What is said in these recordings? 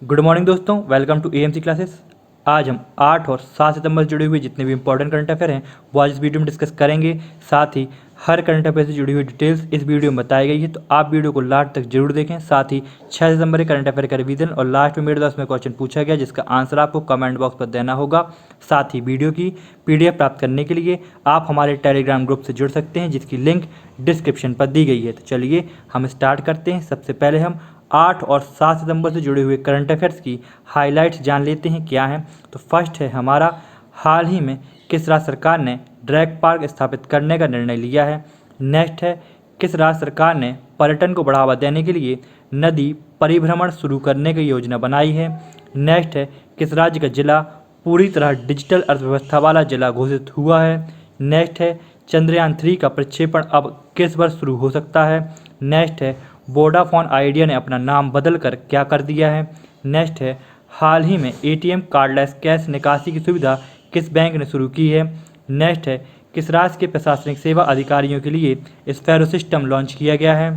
Good morning दोस्तों, welcome to AMC classes. आज हम 8 और 7 सितंबर से जुड़े हुए जितने भी इंपॉर्टेंट करंट अफेयर हैं वो आज इस वीडियो में डिस्कस करेंगे। साथ ही हर करंट अफेयर से जुड़ी हुई डिटेल्स इस वीडियो में बताई गई है, तो आप वीडियो को लास्ट तक जरूर देखें। साथ ही 6 सितंबर के करंट अफेयर का रिवीजन और लास्ट में मेरे द्वारा उसमें क्वेश्चन पूछा गया जिसका आंसर आपको कमेंट बॉक्स पर देना होगा। साथ ही वीडियो की PDF प्राप्त करने के लिए आप हमारे टेलीग्राम ग्रुप से जुड़ सकते हैं जिसकी लिंक डिस्क्रिप्शन पर दी गई है। तो चलिए हम स्टार्ट करते हैं। सबसे पहले हम 8 और 7 सितंबर से जुड़े हुए करंट अफेयर्स की हाइलाइट्स जान लेते हैं क्या हैं। तो फर्स्ट है हमारा, हाल ही में किस राज्य सरकार ने ड्रैग पार्क स्थापित करने का निर्णय लिया है। नेक्स्ट है, किस राज्य सरकार ने पर्यटन को बढ़ावा देने के लिए नदी परिभ्रमण शुरू करने की योजना बनाई है। नेक्स्ट है, किस राज्य का जिला पूरी तरह डिजिटल अर्थव्यवस्था वाला जिला घोषित हुआ है। नेक्स्ट है, चंद्रयान 3 का प्रक्षेपण अब किस वर्ष शुरू हो सकता है। नेक्स्ट है, वोडाफोन आइडिया ने अपना नाम बदल कर क्या कर दिया है। नेक्स्ट है, हाल ही में ATM कार्डलेस कैश निकासी की सुविधा किस बैंक ने शुरू की है। नेक्स्ट है, किस राज्य के प्रशासनिक सेवा अधिकारियों के लिए स्पैरो सिस्टम लॉन्च किया गया है।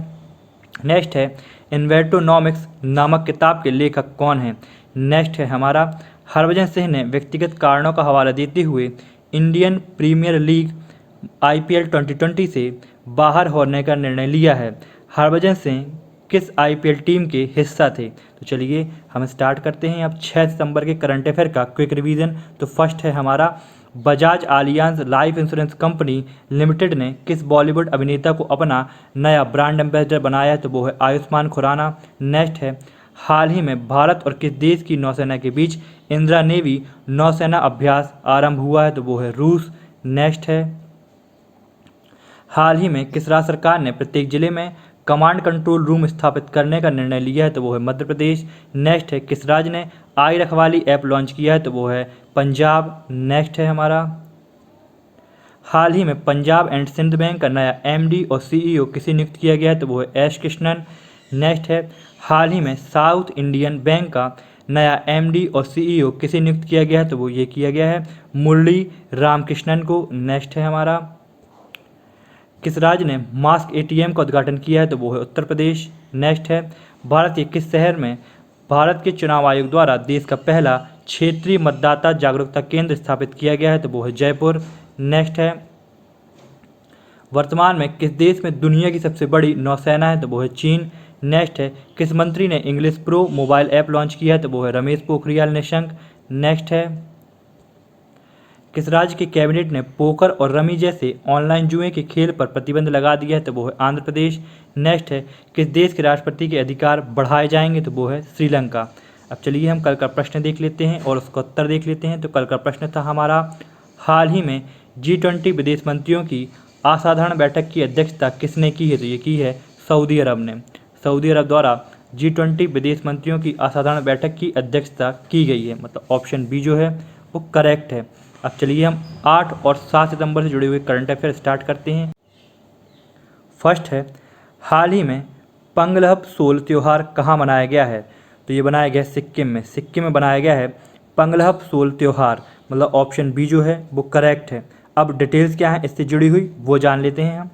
नेक्स्ट है, इन्वेटोनॉमिक्स नामक किताब के लेखक कौन हैं। नेक्स्ट है हमारा, हरभजन सिंह ने व्यक्तिगत कारणों का हवाला देते हुए इंडियन प्रीमियर लीग IPL 2020 से बाहर होने का निर्णय लिया है। हरभजन सिंह किस IPL टीम के हिस्सा थे। तो चलिए हम स्टार्ट करते हैं अब 6 सितंबर के करंट अफेयर का क्विक रिवीजन। तो फर्स्ट है हमारा, Bajaj Allianz life insurance company limited ने किस बॉलीवुड अभिनेता को अपना नया ब्रांड एम्बेसडर बनाया है। तो वो है आयुष्मान खुराना। नेक्स्ट है, हाल ही में भारत और किस देश की नौसेना के बीच इंदिरा नेवी नौसेना अभ्यास आरंभ हुआ है। तो वो है रूस। नेक्स्ट है, हाल ही में किस राज्य सरकार ने प्रत्येक जिले में कमांड कंट्रोल रूम स्थापित करने का निर्णय लिया है। तो वो है मध्य प्रदेश। नेक्स्ट है, किस राज्य ने आई रखवाली ऐप लॉन्च किया है। तो वो है पंजाब। नेक्स्ट है हमारा, हाल ही में पंजाब एंड सिंध बैंक का नया MD और CEO किसे नियुक्त किया गया है। तो वो है एस कृष्णन। नेक्स्ट है, हाल ही में साउथ इंडियन बैंक का नया MD और CEO किसे नियुक्त किया गया है। तो वो ये किया गया है मुरली रामकृष्णन को। नेक्स्ट है हमारा, किस राज्य ने मास्क ATM का उद्घाटन किया है। तो वो है उत्तर प्रदेश। नेक्स्ट है, भारत के किस शहर में भारत के चुनाव आयोग द्वारा देश का पहला क्षेत्रीय मतदाता जागरूकता केंद्र स्थापित किया गया है। तो वो है जयपुर। नेक्स्ट है, वर्तमान में किस देश में दुनिया की सबसे बड़ी नौसेना है। तो वो है चीन। नेक्स्ट है, किस मंत्री ने English pro mobile app launch किया है। तो वो है रमेश पोखरियाल निशंक। नेक्स्ट है, किस राज्य के कैबिनेट ने पोकर और रमी जैसे ऑनलाइन जुए के खेल पर प्रतिबंध लगा दिया है। तो वो है आंध्र प्रदेश। नेक्स्ट है, किस देश के राष्ट्रपति के अधिकार बढ़ाए जाएंगे। तो वो है श्रीलंका। अब चलिए हम कल का प्रश्न देख लेते हैं और उसका उत्तर देख लेते हैं। तो कल का प्रश्न था हमारा, हाल ही में G20 विदेश मंत्रियों की असाधारण बैठक की अध्यक्षता किसने की है। तो ये की है सऊदी अरब ने। सऊदी अरब द्वारा G20 विदेश मंत्रियों की असाधारण बैठक की अध्यक्षता की गई है, मतलब ऑप्शन बी जो है वो करेक्ट है। अब चलिए हम 8 और 7 सितंबर से जुड़े हुए करंट अफेयर स्टार्ट करते हैं। फर्स्ट है, हाल ही में पंगलहब सोल त्यौहार कहाँ मनाया गया है। तो ये बनाया गया है सिक्किम में। सिक्किम में बनाया गया है पंगलहब सोल त्यौहार, मतलब ऑप्शन बी जो है वो करेक्ट है। अब डिटेल्स क्या है इससे जुड़ी हुई वो जान लेते हैं हम।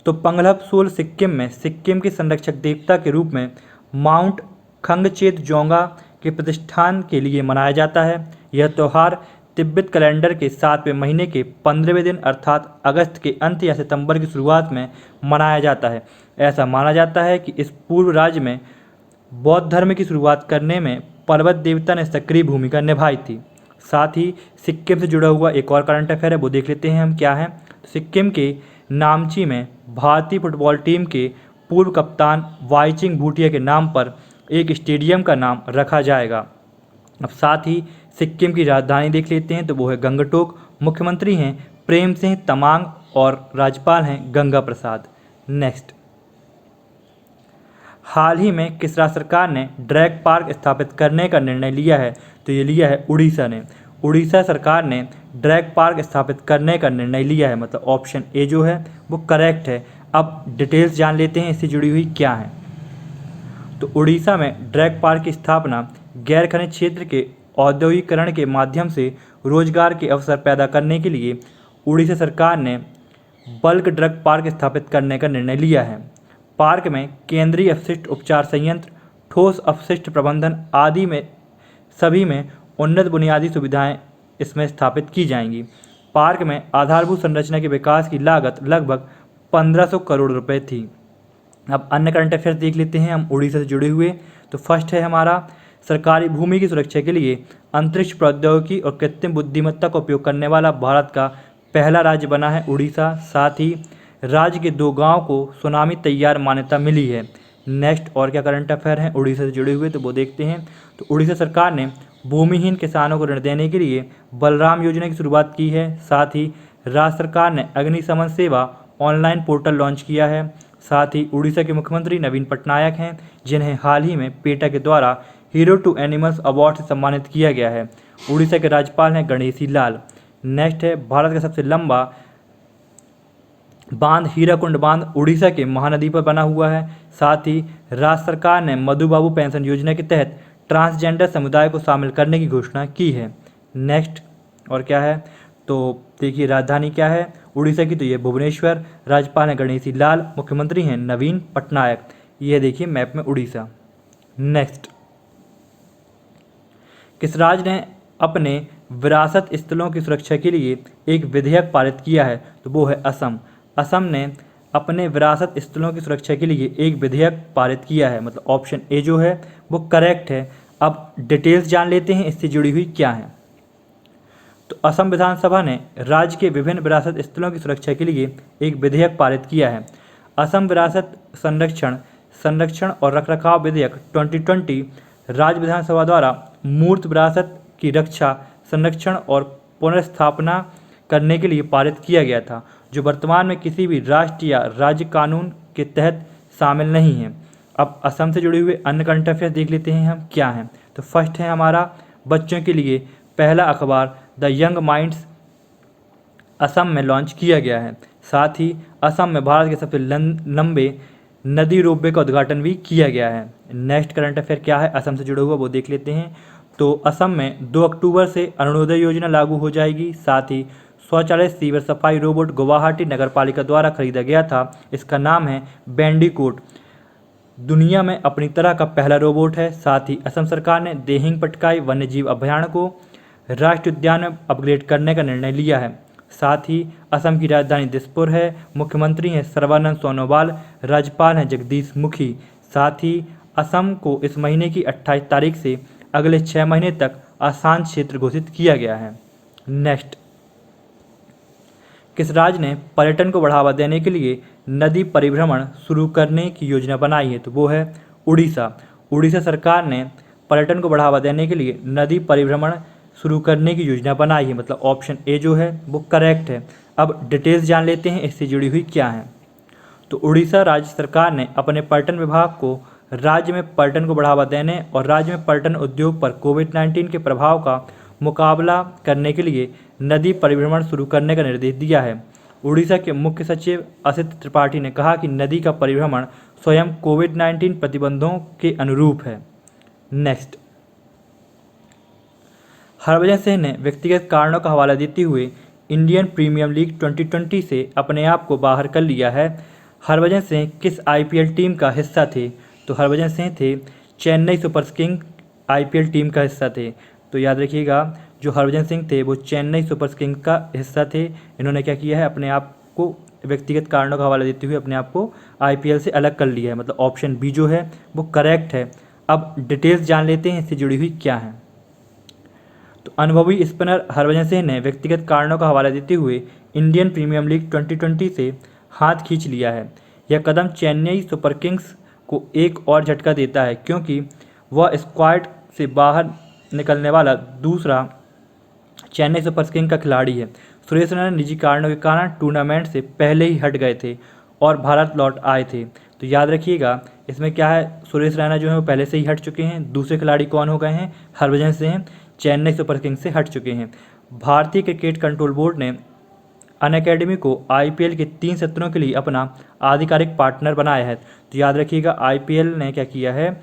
तो पंगलहब सोल सिक्किम में सिक्किम के संरक्षक देवता के रूप में माउंट खंगचेत जोंगा के प्रतिष्ठान के लिए मनाया जाता है। यह त्यौहार तिब्बत कैलेंडर के 7वें महीने के 15वें दिन अर्थात अगस्त के अंत या सितंबर की शुरुआत में मनाया जाता है। ऐसा माना जाता है कि इस पूर्व राज्य में बौद्ध धर्म की शुरुआत करने में पर्वत देवता ने सक्रिय भूमिका निभाई थी। साथ ही सिक्किम से जुड़ा हुआ एक और करंट अफेयर है वो देख लेते हैं हम क्या है। सिक्किम के नामची में भारतीय फुटबॉल टीम के पूर्व कप्तान वाईचिंग भूटिया के नाम पर एक स्टेडियम का नाम रखा जाएगा। अब साथ ही सिक्किम की राजधानी देख लेते हैं तो वो है गंगटोक। मुख्यमंत्री हैं प्रेम सिंह तमांग और राज्यपाल हैं गंगा प्रसाद। नेक्स्ट, हाल ही में किस राज्य सरकार ने ड्रैग पार्क स्थापित करने का निर्णय लिया है। तो ये लिया है उड़ीसा ने। उड़ीसा सरकार ने ड्रैग पार्क स्थापित करने का निर्णय लिया है, मतलब ऑप्शन ए जो है वो करेक्ट है। अब डिटेल्स जान लेते हैं इससे जुड़ी हुई क्या है। तो उड़ीसा में ड्रैग पार्क की स्थापना गैर खनिज क्षेत्र के औद्योगिकरण के माध्यम से रोजगार के अवसर पैदा करने के लिए उड़ीसा सरकार ने बल्क ड्रग पार्क स्थापित करने का निर्णय लिया है। पार्क में केंद्रीय अपशिष्ट उपचार संयंत्र, ठोस अपशिष्ट प्रबंधन आदि में सभी में उन्नत बुनियादी सुविधाएं इसमें स्थापित की जाएंगी। पार्क में आधारभूत संरचना के विकास की लागत लगभग 1500 करोड़ रुपए थी। अब अन्य करंट अफेयर्स देख लेते हैं हम उड़ीसा से जुड़े हुए। तो फर्स्ट है हमारा, सरकारी भूमि की सुरक्षा के लिए अंतरिक्ष प्रौद्योगिकी और कृत्रिम बुद्धिमत्ता का उपयोग करने वाला भारत का पहला राज्य बना है उड़ीसा। साथ ही राज्य के 2 गांव को सुनामी तैयार मान्यता मिली है। नेक्स्ट और क्या करंट अफेयर हैं उड़ीसा से जुड़े हुए, तो वो देखते हैं। तो उड़ीसा सरकार ने भूमिहीन किसानों को ऋण देने के लिए बलराम योजना की शुरुआत की है। साथ ही राज्य सरकार ने अग्निशमन सेवा ऑनलाइन पोर्टल लॉन्च किया है। साथ ही उड़ीसा के मुख्यमंत्री नवीन पटनायक हैं, जिन्हें हाल ही में पेटा के द्वारा हीरो टू एनिमल्स अवार्ड से सम्मानित किया गया है। उड़ीसा के राज्यपाल हैं गणेशी लाल। नेक्स्ट है, भारत का सबसे लंबा बांध हीराकुंड बांध उड़ीसा के महानदी पर बना हुआ है। साथ ही राज्य सरकार ने मधुबाबू पेंशन योजना के तहत ट्रांसजेंडर समुदाय को शामिल करने की घोषणा की है। नेक्स्ट और क्या है, तो देखिए राजधानी क्या है उड़ीसा की, तो ये भुवनेश्वर। राज्यपाल हैं गणेशी लाल, मुख्यमंत्री हैं नवीन पटनायक। ये देखिए मैप में उड़ीसा। नेक्स्ट, किस राज्य ने अपने विरासत स्थलों की सुरक्षा के लिए एक विधेयक पारित किया है, तो वो है असम। असम ने अपने विरासत स्थलों की सुरक्षा के लिए एक विधेयक पारित किया है, मतलब ऑप्शन ए जो है वो करेक्ट है। अब डिटेल्स जान लेते हैं इससे जुड़ी हुई क्या है। तो असम विधानसभा ने राज्य के विभिन्न विरासत स्थलों की सुरक्षा के लिए एक विधेयक पारित किया है। असम विरासत संरक्षण और रखरखाव विधेयक 2020 राज्य विधानसभा द्वारा मूर्त विरासत की रक्षा, संरक्षण और पुनर्स्थापना करने के लिए पारित किया गया था, जो वर्तमान में किसी भी राष्ट्रीय या राज्य कानून के तहत शामिल नहीं है। अब असम से जुड़े हुए अन्य करंट अफेयर्स देख लेते हैं हम क्या हैं। तो फर्स्ट है हमारा, बच्चों के लिए पहला अखबार द यंग माइंड्स असम में लॉन्च किया गया है। साथ ही असम में भारत के सबसे लंबे नदी रोपवे का उद्घाटन भी किया गया है। नेक्स्ट करंट अफेयर क्या है असम से जुड़ा हुआ वो देख लेते हैं। तो असम में 2 अक्टूबर से अरुणोदय योजना लागू हो जाएगी। साथ ही शौचालय सीवर सफाई रोबोट गुवाहाटी नगर पालिका द्वारा खरीदा गया था। इसका नाम है बैंडिकोट, दुनिया में अपनी तरह का पहला रोबोट है। साथ ही असम सरकार ने देहिंग पटकाई वन्यजीव अभयारण्य को राष्ट्रीय उद्यान में अपग्रेड करने का निर्णय लिया है। साथ ही असम की राजधानी दिसपुर है। मुख्यमंत्री हैं सर्बानंद सोनोवाल, राज्यपाल हैं जगदीश मुखी। साथ ही असम को इस महीने की 28 तारीख से अगले 6 महीने तक अशांत क्षेत्र घोषित किया गया है। नेक्स्ट, किस राज्य ने पर्यटन को बढ़ावा देने के लिए नदी परिभ्रमण शुरू करने की योजना बनाई है, तो वो है उड़ीसा। उड़ीसा सरकार ने पर्यटन को बढ़ावा देने के लिए नदी परिभ्रमण शुरू करने की योजना बनाई है, मतलब ऑप्शन ए जो है वो करेक्ट है। अब डिटेल्स जान लेते हैं इससे जुड़ी हुई क्या है। तो उड़ीसा राज्य सरकार ने अपने पर्यटन विभाग को राज्य में पर्यटन को बढ़ावा देने और राज्य में पर्यटन उद्योग पर कोविड-19 के प्रभाव का मुकाबला करने के लिए नदी परिभ्रमण शुरू करने का निर्देश दिया है। उड़ीसा के मुख्य सचिव असित त्रिपाठी ने कहा कि नदी का परिभ्रमण स्वयं कोविड-19 प्रतिबंधों के अनुरूप है। नेक्स्ट, हरभजन सिंह ने व्यक्तिगत कारणों का हवाला देते हुए इंडियन प्रीमियर लीग 2020 से अपने आप को बाहर कर लिया है। हरभजन सिंह किस आईपीएल टीम का हिस्सा थे, तो हरभजन सिंह थे Chennai super Kings IPL team का हिस्सा थे। तो याद रखिएगा जो हरभजन सिंह थे वो चेन्नई सुपर किंग्स का हिस्सा थे। इन्होंने क्या किया है, अपने आप को व्यक्तिगत कारणों का हवाला देते हुए अपने आप को आईपीएल से अलग कर लिया है, मतलब ऑप्शन बी जो है वो करेक्ट है। अब डिटेल्स जान लेते हैं इससे जुड़ी हुई क्या है। तो अनुभवी स्पिनर हरभजन सिंह ने व्यक्तिगत कारणों का हवाला देते हुए इंडियन प्रीमियर लीग 2020 से हाथ खींच लिया है। यह कदम चेन्नई सुपर किंग्स को एक और झटका देता है, क्योंकि वह स्क्वाड से बाहर निकलने वाला दूसरा चेन्नई सुपर किंग्स का खिलाड़ी है। सुरेश रैना निजी कारणों के कारण टूर्नामेंट से पहले ही हट गए थे और भारत लौट आए थे। तो याद रखिएगा इसमें क्या है, सुरेश रैना जो है वो पहले से ही हट चुके हैं। दूसरे खिलाड़ी कौन हो गए हैं, हरभजन सिंह चेन्नई सुपर किंग्स से हट चुके हैं। भारतीय क्रिकेट कंट्रोल बोर्ड ने अनअकैडमी को आईपीएल के 3 सत्रों के लिए अपना आधिकारिक पार्टनर बनाया है। तो याद रखिएगा आईपीएल ने क्या किया है,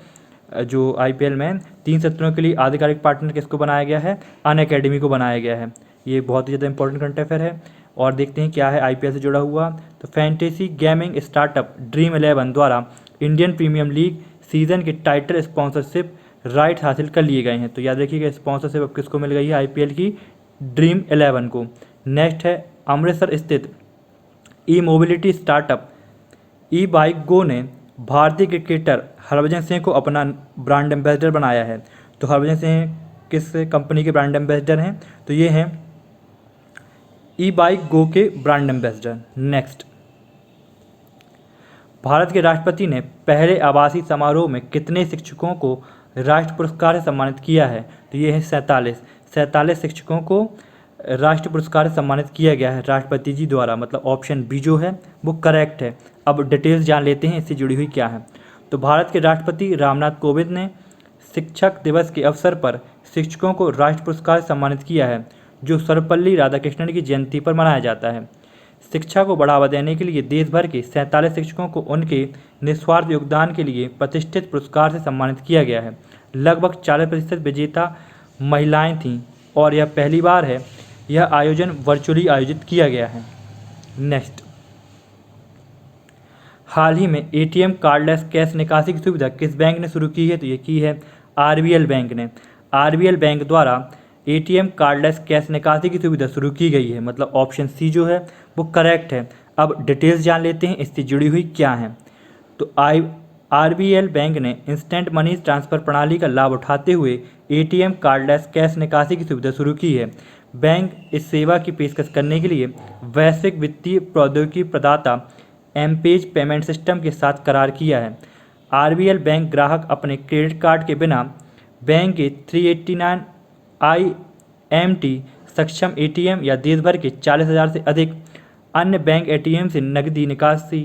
जो आईपीएल में 3 सत्रों के लिए आधिकारिक पार्टनर किसको बनाया गया है, अनअकैडमी को बनाया गया है। ये बहुत ही ज़्यादा इंपॉर्टेंट करंट अफेयर है। और देखते हैं क्या है आईपीएल से जुड़ा हुआ। तो फैंटेसी गेमिंग स्टार्टअप ड्रीम 11 द्वारा इंडियन प्रीमियर लीग सीज़न के टाइटल स्पॉन्सरशिप राइट्स हासिल कर लिए गए हैं। तो याद रखिएगा स्पॉन्सरशिप अब किसको मिल गई है, आईपीएल की ड्रीम 11 को। नेक्स्ट है अमृतसर स्थित ई मोबिलिटी स्टार्टअप ई बाइक गो ने भारतीय क्रिकेटर हरभजन सिंह को अपना ब्रांड एम्बेसडर बनाया है। तो हरभजन सिंह किस कंपनी के ब्रांड एम्बेसडर हैं, तो ये हैं ई बाइक गो के ब्रांड एम्बेसडर। नेक्स्ट, भारत के राष्ट्रपति ने पहले आवासीय समारोह में कितने शिक्षकों को राष्ट्रीय पुरस्कार से सम्मानित किया है, तो ये है 47 शिक्षकों को राष्ट्रीय पुरस्कार से सम्मानित किया गया है राष्ट्रपति जी द्वारा, मतलब ऑप्शन बी जो है वो करेक्ट है। अब डिटेल्स जान लेते हैं इससे जुड़ी हुई क्या है। तो भारत के राष्ट्रपति रामनाथ कोविंद ने शिक्षक दिवस के अवसर पर शिक्षकों को राष्ट्रीय पुरस्कार से सम्मानित किया है, जो सर्वपल्ली राधाकृष्णन की जयंती पर मनाया जाता है। शिक्षा को बढ़ावा देने के लिए देश भर के 47 शिक्षकों को उनके निस्वार्थ योगदान के लिए प्रतिष्ठित पुरस्कार से सम्मानित किया गया है। लगभग 40% विजेता महिलाएं थीं और यह पहली बार है यह आयोजन वर्चुअली आयोजित किया गया है। नेक्स्ट, हाल ही में एटीएम कार्डलेस कैश निकासी की सुविधा किस बैंक ने शुरू की है, तो ये की है आरबीएल बैंक ने। आरबीएल बैंक द्वारा एटीएम कार्डलेस कैश निकासी की सुविधा शुरू की गई है, मतलब ऑप्शन सी जो है वो करेक्ट है। अब डिटेल्स जान लेते हैं इससे जुड़ी हुई क्या हैं। तो आरबीएल बैंक ने इंस्टेंट मनी ट्रांसफ़र प्रणाली का लाभ उठाते हुए एटीएम कार्डलेस कैश निकासी की सुविधा शुरू की है। बैंक इस सेवा की पेशकश करने के लिए वैश्विक वित्तीय प्रौद्योगिकी प्रदाता एमपेज पेमेंट सिस्टम के साथ करार किया है। आरबीएल बैंक ग्राहक अपने क्रेडिट कार्ड के बिना बैंक के 389 IMT सक्षम एटीएम या देश भर के 40,000 से अधिक अन्य बैंक एटीएम से नकदी निकासी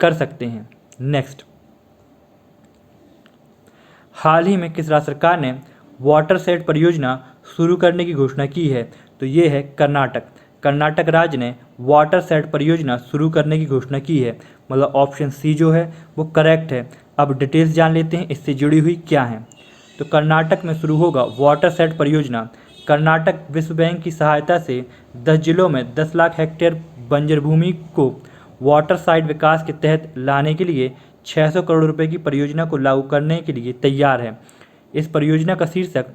कर सकते हैं। नेक्स्ट, हाल ही में किस राज्य सरकार ने वाटर सेट परियोजना शुरू करने की घोषणा की है, तो ये है कर्नाटक। कर्नाटक राज्य ने वाटर सेट परियोजना शुरू करने की घोषणा की है, मतलब ऑप्शन सी जो है वो करेक्ट है। अब डिटेल्स जान लेते हैं इससे जुड़ी हुई क्या है। तो कर्नाटक में शुरू होगा वाटर सेट परियोजना। कर्नाटक विश्व बैंक की सहायता से 10 जिलों में 10 लाख हेक्टेयर बंजर भूमि को वाटर साइड विकास के तहत लाने के लिए 600 करोड़ रुपए की परियोजना को लागू करने के लिए तैयार है। इस परियोजना का शीर्षक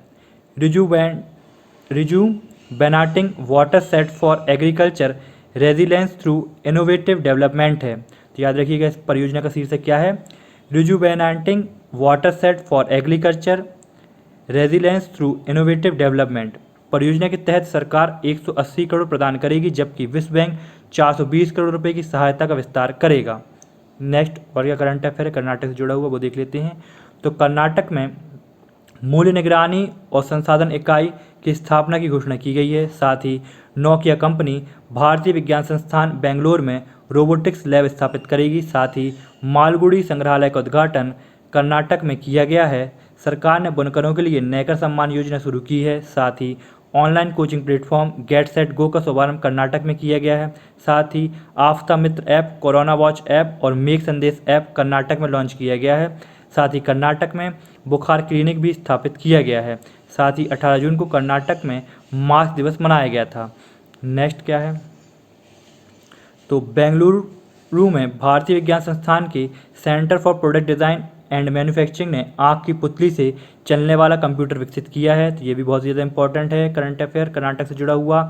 rejuvenating watersheds for agriculture resilience through innovative development है। तो याद रखिएगा इस परियोजना का शीर्षक क्या है, rejuvenating watersheds for agriculture resilience through innovative development. परियोजना के तहत सरकार 180 करोड़ प्रदान करेगी, जबकि विश्व बैंक 420 करोड़ रुपए की सहायता का विस्तार करेगा। नेक्स्ट, और क्या करंट अफेयर है कर्नाटक से जुड़ा हुआ वो देख लेते हैं। तो कर्नाटक में मूल्य निगरानी और संसाधन इकाई की स्थापना की घोषणा की गई है। साथ ही नोकिया कंपनी भारतीय विज्ञान संस्थान बेंगलोर में रोबोटिक्स लैब स्थापित करेगी। साथ ही मालगुडी संग्रहालय का उद्घाटन कर्नाटक में किया गया है। सरकार ने बुनकरों के लिए नैकर सम्मान योजना शुरू की है। साथ ही online coaching platform get set go का शुभारंभ कर्नाटक में किया गया है। साथ ही Aapta Mitra app, corona watch app और मेघ संदेश ऐप कर्नाटक में लॉन्च किया गया है। साथ ही कर्नाटक में बुखार क्लिनिक भी स्थापित किया गया है। साथ ही 18 जून को कर्नाटक में मास्क दिवस मनाया गया था। नेक्स्ट क्या है, तो बेंगलुरु में भारतीय विज्ञान संस्थान के centre for product design and manufacturing ने आँख की पुतली से चलने वाला कंप्यूटर विकसित किया है। तो ये भी बहुत ज़्यादा इंपॉर्टेंट है करंट अफेयर कर्नाटक से जुड़ा हुआ।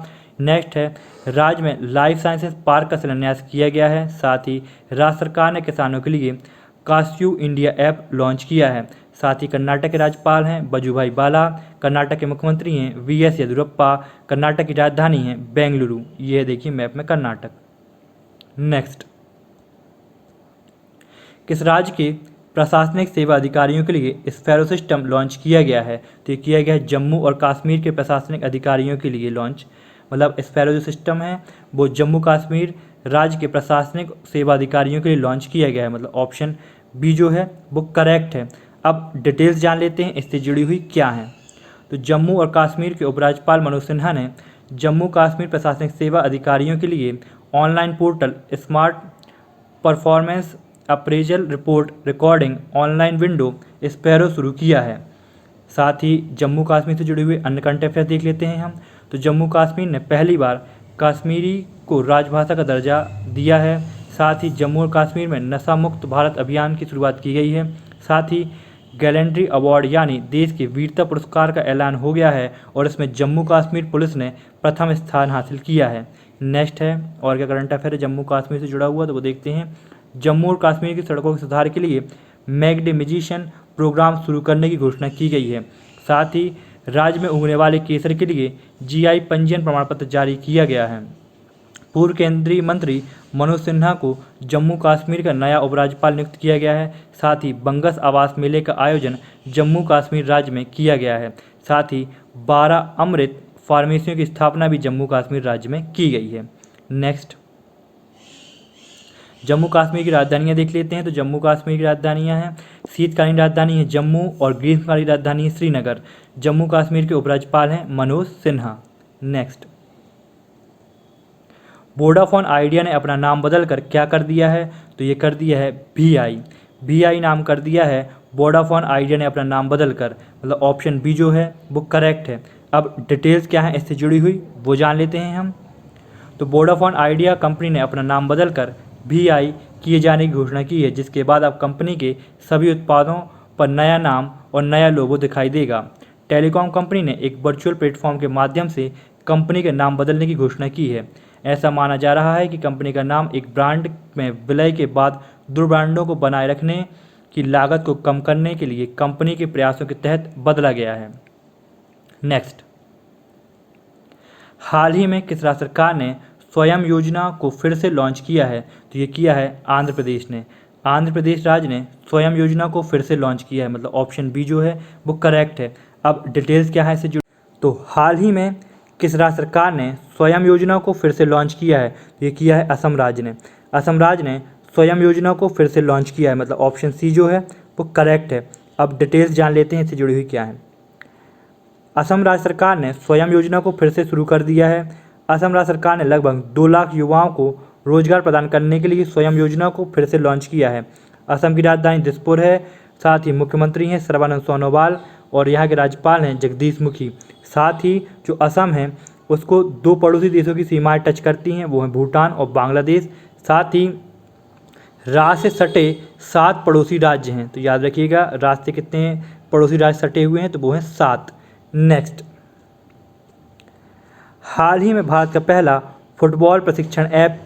नेक्स्ट है, राज्य में लाइफ साइंसेज पार्क का शिलान्यास किया गया है। साथ ही राज्य सरकार ने किसानों के लिए कास्यू इंडिया ऐप लॉन्च किया है। साथ ही कर्नाटक के राज्यपाल हैं वजुभाई वाला, कर्नाटक के मुख्यमंत्री हैं वीएस येदियुरप्पा, कर्नाटक की राजधानी है बेंगलुरु। ये देखिए मैप में कर्नाटक। नेक्स्ट, किस राज्य के प्रशासनिक सेवा अधिकारियों के लिए स्पैरो सिस्टम लॉन्च किया गया है, तो ये किया गया है जम्मू और कश्मीर के प्रशासनिक अधिकारियों के लिए लॉन्च, मतलब स्पैरो जो सिस्टम है वो जम्मू कश्मीर राज्य के प्रशासनिक सेवा अधिकारियों के लिए लॉन्च किया गया है, मतलब ऑप्शन बी जो है वो करेक्ट है। अब डिटेल्स जान लेते हैं इससे जुड़ी हुई क्या है। तो जम्मू और कश्मीर के उपराज्यपाल मनोज सिन्हा ने जम्मू कश्मीर प्रशासनिक सेवा अधिकारियों के लिए online portal smart performance appraisal report recording online window sparrow शुरू किया है। साथ ही जम्मू कश्मीर से जुड़े हुए अन्य करंट अफेयर देख लेते हैं हम। तो जम्मू कश्मीर ने पहली बार कश्मीरी को राजभाषा का दर्जा दिया है। साथ ही जम्मू और कश्मीर में नशा मुक्त भारत अभियान की शुरुआत की गई है। साथ ही गैलेंट्री अवार्ड यानी देश के वीरता पुरस्कार का ऐलान हो गया है और इसमें जम्मू कश्मीर पुलिस ने प्रथम स्थान हासिल किया है। नेक्स्ट है और क्या करंट अफेयर है जम्मू कश्मीर से जुड़ा हुआ, तो वो देखते हैं। जम्मू और कश्मीर की सड़कों के सुधार के लिए मैग्नीफिसेंट प्रोग्राम शुरू करने की घोषणा की गई है। साथ ही राज्य में उगने वाले केसर के लिए जीआई पंजीयन प्रमाण पत्र जारी किया गया है। पूर्व केंद्रीय मंत्री मनोज सिन्हा को जम्मू कश्मीर का नया उपराज्यपाल नियुक्त किया गया है। साथ ही बंगस आवास मेले का आयोजन जम्मू कश्मीर राज्य में किया गया है। साथ ही 12 अमृत फार्मेसियों की स्थापना भी जम्मू कश्मीर राज्य में की गई है। नेक्स्ट जम्मू कश्मीर की राजधानियाँ देख लेते हैं। तो जम्मू कश्मीर की राजधानियाँ हैं, शीतकालीन राजधानी है जम्मू और ग्रीष्मकालीन राजधानी है श्रीनगर। जम्मू कश्मीर के उपराज्यपाल हैं Manoj Sinha. Next Vodafone idea ने अपना नाम बदलकर क्या कर दिया है, तो ये कर दिया है VI नाम कर दिया है। वोडाफोन आइडिया ने अपना नाम बदलकर, मतलब ऑप्शन बी जो है वो करेक्ट है। अब डिटेल्स क्या है इससे जुड़ी हुई वो जान लेते हैं हम। तो वोडाफोन आइडिया कंपनी ने अपना नाम बदलकर VI किए जाने की घोषणा की है, जिसके बाद अब कंपनी के सभी उत्पादों पर नया नाम और नया लोगो दिखाई देगा। टेलीकॉम कंपनी ने एक वर्चुअल प्लेटफॉर्म के माध्यम से कंपनी के नाम बदलने की घोषणा की है। ऐसा माना जा रहा है कि कंपनी का नाम एक ब्रांड में विलय के बाद दो ब्रांडों को बनाए रखने की लागत को कम करने के लिए कंपनी के प्रयासों के तहत बदला गया है। नेक्स्ट हाल ही में किस राज्य सरकार ने स्वयं योजना को फिर से लॉन्च किया है, तो ये किया है आंध्र प्रदेश ने। आंध्र प्रदेश राज्य ने स्वयं योजना को फिर से लॉन्च किया है, मतलब ऑप्शन बी जो है वो करेक्ट है। अब डिटेल्स क्या है इससे जुड़ी, तो हाल ही में किस राज्य सरकार ने स्वयं योजना को फिर से लॉन्च किया है, तो ये किया है असम राज्य ने। असम राज्य ने स्वयं योजना को फिर से लॉन्च किया है, मतलब ऑप्शन सी जो है वो करेक्ट है। अब डिटेल्स जान लेते हैं इससे जुड़ी हुई क्या है। असम राज्य सरकार ने स्वयं योजना को फिर से शुरू कर दिया है। असम राज्य सरकार ने लगभग 2 लाख युवाओं को रोजगार प्रदान करने के लिए स्वयं योजना को फिर से लॉन्च किया है। असम की राजधानी दिसपुर है। साथ ही मुख्यमंत्री हैं सर्बानंद सोनोवाल और यहाँ के राज्यपाल हैं जगदीश मुखी। साथ ही जो असम है उसको 2 पड़ोसी देशों की सीमाएं टच करती हैं, वो हैं भूटान और बांग्लादेश। साथ ही राज्य से सटे 7 पड़ोसी राज्य हैं, तो याद रखिएगा राज्य से कितने पड़ोसी राज्य सटे हुए हैं, तो वो हैं 7। नेक्स्ट हाल ही में भारत का पहला फुटबॉल प्रशिक्षण ऐप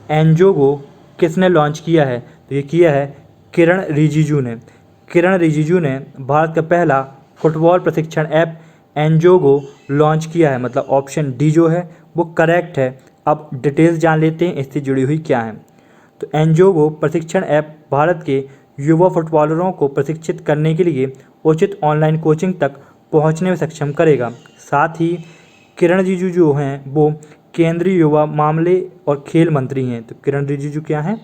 एंजोगो किसने लॉन्च किया है, तो ये किया है किरण रिजिजू ने। किरण रिजिजू ने भारत का पहला फुटबॉल प्रशिक्षण ऐप एंजोगो लॉन्च किया है, मतलब ऑप्शन डी जो है वो करेक्ट है। अब डिटेल्स जान लेते हैं इससे जुड़ी हुई क्या है। तो एंजोगो प्रशिक्षण ऐप भारत के युवा फुटबॉलरों को प्रशिक्षित करने के लिए उचित ऑनलाइन कोचिंग तक पहुंचने में सक्षम करेगा। साथ ही किरण रिजिजू जो हैं वो केंद्रीय युवा मामले और खेल मंत्री हैं। तो किरण रिजिजू क्या हैं,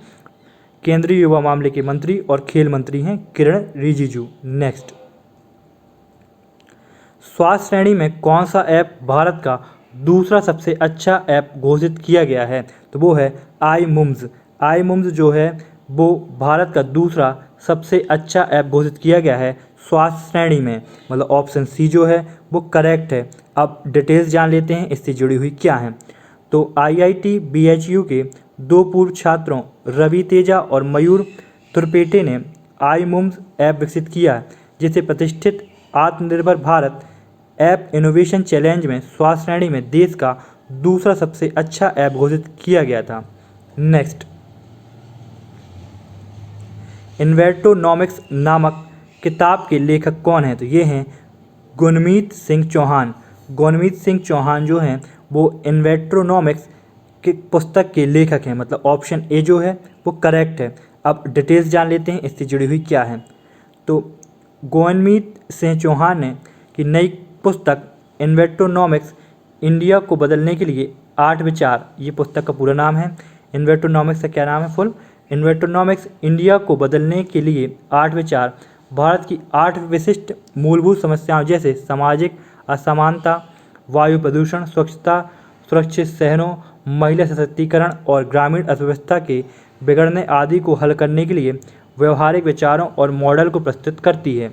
केंद्रीय युवा मामले के मंत्री और खेल मंत्री हैं किरण रिजिजू। नेक्स्ट स्वास्थ्य श्रेणी में कौन सा ऐप भारत का दूसरा सबसे अच्छा ऐप घोषित किया गया है, तो वो है iMUMS जो है वो भारत का दूसरा सबसे अच्छा ऐप घोषित किया गया है स्वास्थ्य श्रेणी में, मतलब ऑप्शन सी जो है वो करेक्ट है। अब डिटेल्स जान लेते हैं इससे जुड़ी हुई क्या है। तो IIT BHU के 2 पूर्व छात्रों रवि तेजा और मयूर तुरपेटे ने iMUMS ऐप विकसित किया, जिसे प्रतिष्ठित आत्मनिर्भर भारत ऐप इनोवेशन चैलेंज में स्वास्थ्य श्रेणी में देश का दूसरा सबसे अच्छा ऐप घोषित किया गया था। नेक्स्ट इन्वेर्टोनॉमिक्स नामक किताब के लेखक कौन हैं, तो ये हैं गुरमीत सिंह चौहान। गुरमीत सिंह चौहान जो हैं वो इन्वेर्टोनॉमिक्स की पुस्तक के लेखक हैं, मतलब ऑप्शन ए जो है वो करेक्ट है। अब डिटेल्स जान लेते हैं इससे जुड़ी हुई क्या है। तो गुरमीत सिंह चौहान ने की नई पुस्तक इन्वेर्टोनॉमिक्स इंडिया को बदलने के लिए 8 विचार, ये पुस्तक का पूरा नाम है। इन्वेर्टोनॉमिक्स का क्या नाम है फुल, इन्वेर्टोनॉमिक्स इंडिया को बदलने के लिए 8 विचार भारत की 8 विशिष्ट मूलभूत समस्याओं जैसे सामाजिक असमानता, वायु प्रदूषण, स्वच्छता, सुरक्षित शहरों, महिला सशक्तिकरण और ग्रामीण अर्थव्यवस्था के बिगड़ने आदि को हल करने के लिए व्यवहारिक विचारों और मॉडल को प्रस्तुत करती है।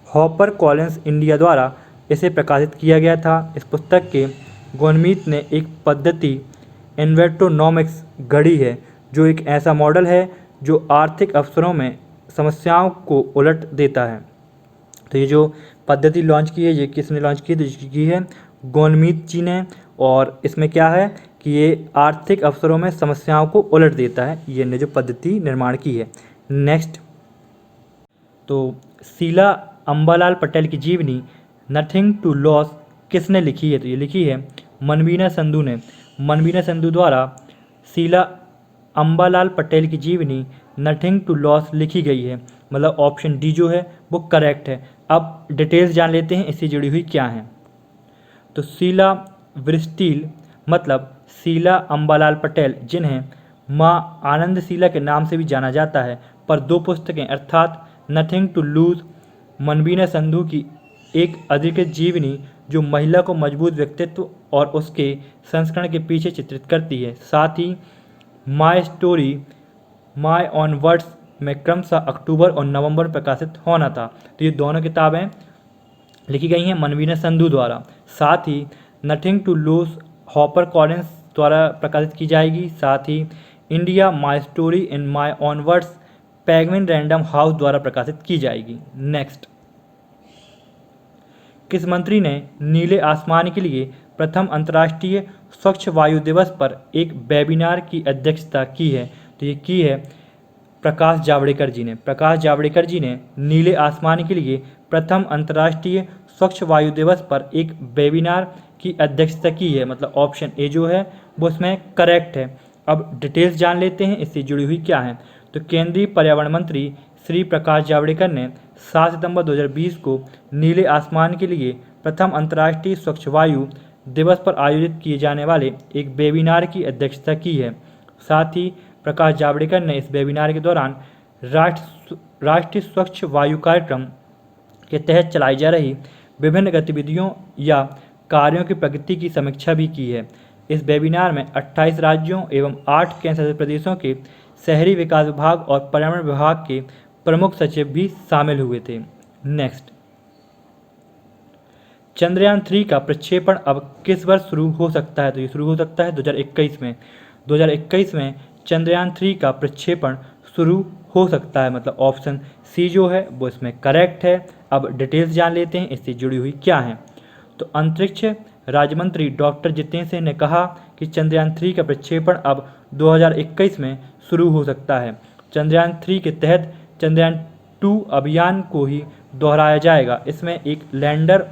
हॉपर कॉलिंस इंडिया द्वारा इसे प्रकाशित किया गया था। इस पुस्तक के गुरमीत ने एक पद्धति इन्वेर्टोनॉमिक्स गढ़ी है, जो एक ऐसा मॉडल है जो आर्थिक अवसरों में समस्याओं को उलट देता है। तो ये जो पद्धति लॉन्च की है, ये किसने लॉन्च की है? तो की है गोलमीत जी ने। और इसमें क्या है कि ये आर्थिक अवसरों में समस्याओं को उलट देता है, ये ने जो पद्धति निर्माण की है। नेक्स्ट, तो शीला अंबालाल पटेल की जीवनी नथिंग टू लॉस किसने लिखी है? तो ये लिखी है मनवीना संधू ने। मनवीना संधू द्वारा शीला अंबालाल पटेल की जीवनी नथिंग टू लॉस लिखी गई है, मतलब ऑप्शन डी जो है वो करेक्ट है। अब डिटेल्स जान लेते हैं इससे जुड़ी हुई क्या हैं। तो शीला वृष्टिल मतलब शीला अंबालाल पटेल, जिन्हें माँ आनंदशीला के नाम से भी जाना जाता है, पर दो पुस्तकें अर्थात नथिंग टू लूज मनवीना संधू की एक अधिकृत जीवनी जो महिला को मजबूत व्यक्तित्व और उसके संस्करण के पीछे चित्रित करती है, साथ ही my story my own words में क्रमशः अक्टूबर और नवंबर में प्रकाशित होना था। तो ये दोनों किताबें लिखी गई हैं मनवीना संधू द्वारा। साथ ही nothing to lose Harper Collins द्वारा प्रकाशित की जाएगी। साथ ही India my story in my own words Penguin Random House द्वारा प्रकाशित की जाएगी। नेक्स्ट, किस मंत्री ने नीले आसमान के लिए प्रथम अंतर्राष्ट्रीय स्वच्छ वायु दिवस पर एक वेबिनार की अध्यक्षता की है? तो ये की है प्रकाश जावड़ेकर जी ने। प्रकाश जावड़ेकर जी ने नीले आसमान के लिए प्रथम अंतर्राष्ट्रीय स्वच्छ वायु दिवस पर एक वेबिनार की अध्यक्षता की है, मतलब ऑप्शन ए जो है वो इसमें करेक्ट है। अब डिटेल्स जान लेते हैं इससे जुड़ी हुई क्या है। तो केंद्रीय पर्यावरण मंत्री श्री प्रकाश जावड़ेकर ने 7 सितंबर 2020 को नीले आसमान के लिए प्रथम अंतर्राष्ट्रीय स्वच्छ वायु दिवस पर आयोजित किए जाने वाले एक वेबिनार की अध्यक्षता की है। साथ ही प्रकाश जावड़ेकर ने इस वेबिनार के दौरान राष्ट्रीय स्वच्छ वायु कार्यक्रम के तहत चलाई जा रही विभिन्न गतिविधियों या कार्यों की प्रगति की समीक्षा भी की है। इस वेबिनार में 28 राज्यों एवं 8 केंद्र शासित प्रदेशों के शहरी विकास विभाग और पर्यावरण विभाग के प्रमुख सचिव भी शामिल हुए थे। नेक्स्ट, चंद्रयान 3 का प्रक्षेपण अब किस वर्ष शुरू हो सकता है? तो ये शुरू हो सकता है 2021 में। 2021 में चंद्रयान 3 का प्रक्षेपण शुरू हो सकता है, मतलब ऑप्शन सी जो है वो इसमें करेक्ट है। अब डिटेल्स जान लेते हैं इससे जुड़ी हुई क्या है। तो अंतरिक्ष राज्य मंत्री डॉक्टर जितेंद्र सिंह ने कहा कि चंद्रयान 3 का प्रक्षेपण अब 2021 में शुरू हो सकता है। चंद्रयान 3 के तहत चंद्रयान 2 अभियान को ही दोहराया जाएगा। इसमें एक लैंडर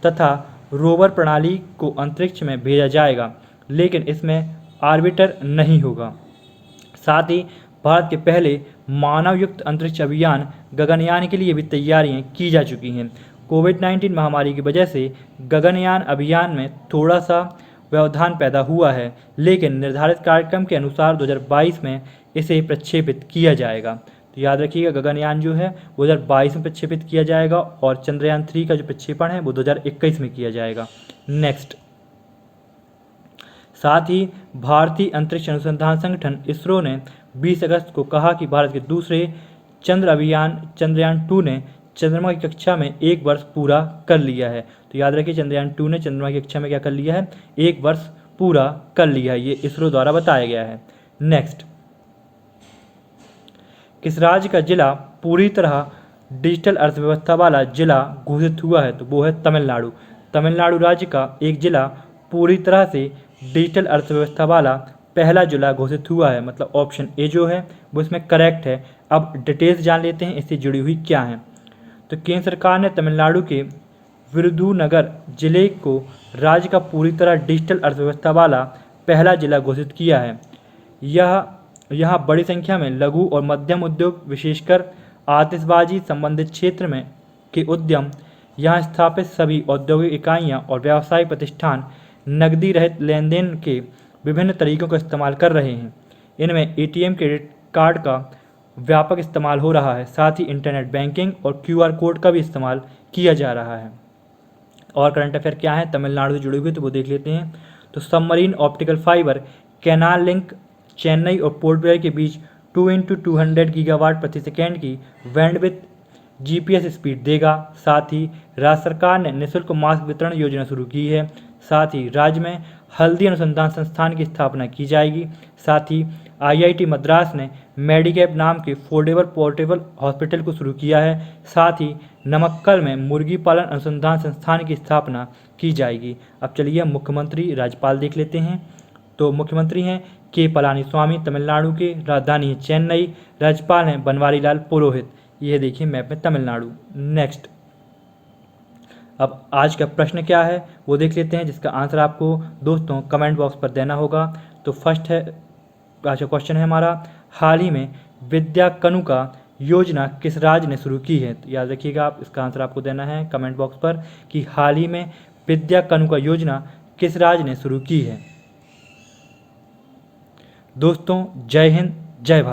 तथा रोवर प्रणाली को अंतरिक्ष में भेजा जाएगा, लेकिन इसमें ऑर्बिटर नहीं होगा। साथ ही भारत के पहले मानवयुक्त अंतरिक्ष अभियान गगनयान के लिए भी तैयारियां की जा चुकी हैं। कोविड-19 महामारी की वजह से गगनयान अभियान में थोड़ा सा व्यवधान पैदा हुआ है, लेकिन निर्धारित कार्यक्रम के अनुसार 2022 में इसे प्रक्षेपित किया जाएगा। तो याद रखिएगा गगनयान जो है 2022 में प्रक्षेपित किया जाएगा और चंद्रयान 3 का जो प्रक्षेपण है वो 2021 में किया जाएगा। नेक्स्ट, साथ ही भारतीय अंतरिक्ष अनुसंधान संगठन इसरो ने 20 अगस्त को कहा कि भारत के दूसरे चंद्र अभियान चंद्रयान 2 ने चंद्रमा की कक्षा में 1 वर्ष पूरा कर लिया है। तो याद रखिए चंद्रयान 2 ने चंद्रमा की कक्षा में क्या कर लिया है? 1 वर्ष पूरा कर लिया है, ये इसरो द्वारा बताया गया है। नेक्स्ट, किस राज्य का जिला पूरी तरह डिजिटल अर्थव्यवस्था वाला जिला घोषित हुआ है? तो वो है तमिलनाडु। तमिलनाडु राज्य का एक जिला पूरी तरह से डिजिटल अर्थव्यवस्था वाला पहला जिला घोषित हुआ है, मतलब ऑप्शन ए जो है वो इसमें करेक्ट है। अब डिटेल्स जान लेते हैं इससे जुड़ी हुई क्या है। तो केंद्र सरकार ने तमिलनाडु के विरुधुनगर जिले को राज्य का पूरी तरह डिजिटल अर्थव्यवस्था वाला पहला जिला घोषित किया है। यहाँ बड़ी संख्या में लघु और मध्यम उद्योग, विशेषकर आतिशबाजी संबंधित क्षेत्र में के उद्यम, यहाँ स्थापित सभी औद्योगिक इकाइयाँ और व्यावसायिक प्रतिष्ठान नकदी रहित लेन देन के विभिन्न तरीकों का इस्तेमाल कर रहे हैं। इनमें एटीएम, क्रेडिट कार्ड का व्यापक इस्तेमाल हो रहा है, साथ ही इंटरनेट बैंकिंग और क्यूआर कोड का भी इस्तेमाल किया जा रहा है। और करंट अफेयर क्या है तमिलनाडु से जुड़े हुए तो वो देख लेते हैं। तो submarine optical fibre canal link Chennai और पोर्ट ब्लेयर के बीच 2x200 गीगावाट प्रति सेकेंड की बैंडविड्थ जीपीएस स्पीड देगा। साथ ही राज्य सरकार ने निःशुल्क मास्क वितरण योजना शुरू की है। साथ ही राज्य में हल्दी अनुसंधान संस्थान की स्थापना की जाएगी। साथ ही आईआईटी मद्रास ने मेडिकैप नाम के फोल्डेबल पोर्टेबल हॉस्पिटल को शुरू किया है। साथ ही नमक्कल में मुर्गी पालन अनुसंधान संस्थान की स्थापना की जाएगी। अब चलिए मुख्यमंत्री राज्यपाल देख लेते हैं। तो मुख्यमंत्री हैं के पलानीस्वामी तमिलनाडु के, राजधानी है चेन्नई, राज्यपाल हैं बनवारी लाल पुरोहित। ये देखिए मैप में तमिलनाडु। नेक्स्ट, अब आज का प्रश्न क्या है वो देख लेते हैं, जिसका आंसर आपको दोस्तों कमेंट बॉक्स पर देना होगा। तो फर्स्ट है, आज का क्वेश्चन है हमारा, हाल ही में विद्या कनुका योजना किस राज्य ने शुरू की है। तो याद रखिएगा आप, इसका आंसर आपको देना है कमेंट बॉक्स पर कि हाल ही में विद्या कनुका योजना किस राज्य ने शुरू की है। दोस्तों जय हिंद, जय भारत।